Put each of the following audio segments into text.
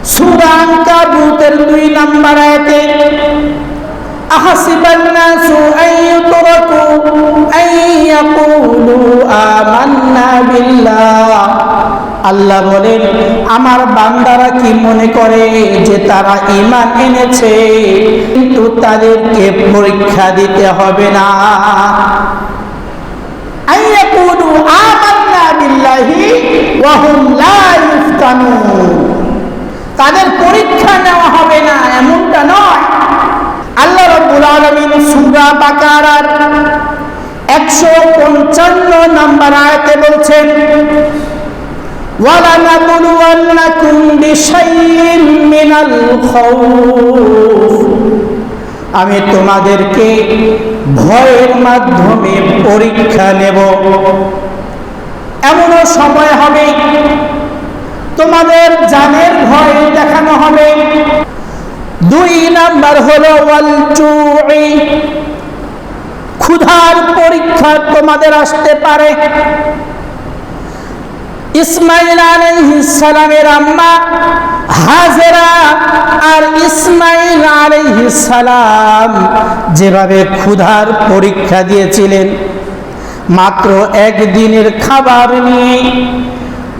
সূরা আনকাবুতের 2 নম্বর আয়াতে আহাসিবান নাসু আইয়ুতরাকু আইয়াকুলু আমান্না বিল্লাহ, আল্লাহ বলেন আমার বান্দারা কি মনে করে যে তারা ঈমান এনেছে কিন্তু তাদেরকে পরীক্ষা দিতে হবে না। আইয়াকুলু আমান্না বিল্লাহি ওয়া হুম লা ইফতানুন, তাদের পরীক্ষা নেওয়া হবে না এমনটা নয়। আল্লাহ রাব্বুল আলামিন সূরা বাকারার 155 নম্বর আয়াতে বলছেন ওয়ালানাবলুওয়ান্নাকুম বিশাইইন মিনাল খাউফ, আমি তোমাদেরকে ভয়ের মাধ্যমে পরীক্ষা নেব। এমনও সময় হবে তোমাদের জানের ভয় দেখানো হবে। 2 নাম্বার হলো ওয়াল জুই, ক্ষুধার পরীক্ষা তোমাদের আসতে পারে। ইসমাঈল আলাইহিস সালামের আম্মা হাজেরা আর ইসমাঈল আলাইহিস সালাম যেভাবে ক্ষুধার পরীক্ষা দিয়েছিলেন, মাত্র একদিনের খাবার নিয়ে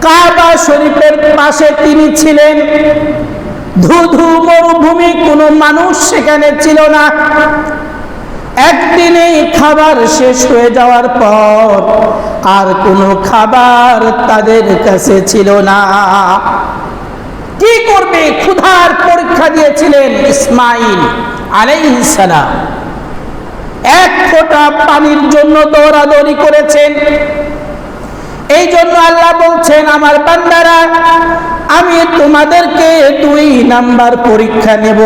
কাবা শরীফের পাশে তিনি ছিলেন। ধুধু মরুভূমি, কোনো মানুষ সেখানে ছিল না। একদিনেই খাবার শেষ হয়ে যাওয়ার পর আর কোনো খাবার তাদের কাছে ছিল না। কি করবে? ক্ষুধার পরীক্ষা দিয়েছিলেন ইসমাঈল আলাইহিস সালাম। এক ফোঁটা পানির জন্য দৌড়াদৌড়ি করেছেন। এই জন্য আল্লাহ বলছেন আমার বান্দারা আমি তোমাদেরকে 2 নাম্বার পরীক্ষা নেব,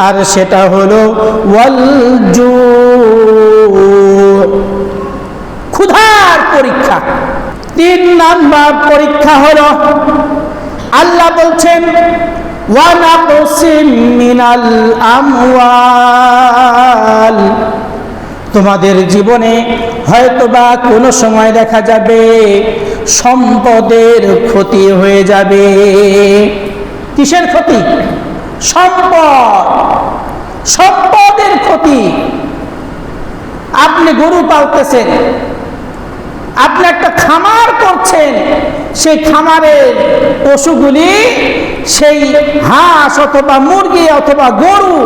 আর সেটা হলো ওয়াল জু, ক্ষুধার পরীক্ষা। 3 নাম্বার পরীক্ষা হলো আল্লাহ বলছেন ওয়া নাকসিম মিনাল আমওয়াল, তোমাদের জীবনে হয়তোবা কোনো সময় দেখা যাবে সম্পদের ক্ষতি হয়ে যাবে। কিসের ক্ষতি? সম্পদের ক্ষতি। আপনি গরু পালতেছেন, আপনি একটা খামার করছেন, সেই খামারের পশুগুলি, সেই হাঁস অথবা মুরগি অথবা গরু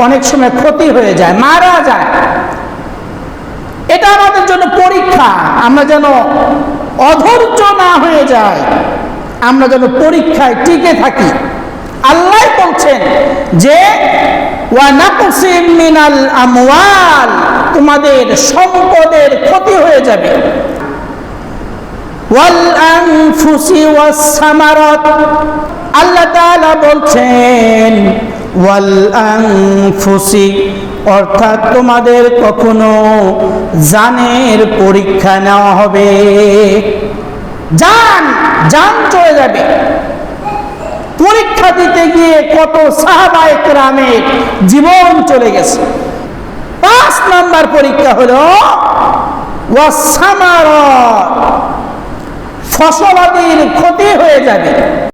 অনেক সময় ক্ষতি হয়ে যায়, মারা যায়। এটা আমাদের জন্য পরীক্ষা, আমরা যেন অধৈর্য না হয়ে যায়, আমরা যেন পরীক্ষায় টিকে থাকি। আল্লাহ বলছেন যে ওয়া নাকসিম মিনাল আমওয়াল, তোমাদের সম্পদের ক্ষতি হয়ে যাবে। ওয়াল আনফুসি ওয়াস সামারাত, আল্লাহ তাআলা বলছেন ওয়াল আনফুসি, অর্থাৎ তোমাদের কখনো জানের পরীক্ষা নেওয়া হবে। জান চলে যাবে। পরীক্ষা দিতে গিয়ে কত সাহাবায়ে কেরামের জীবন চলে গেছে। 5 নাম্বার পরীক্ষা হলো ওয়াস সামারাত, ফসলাদির ক্ষতি হয়ে যাবে।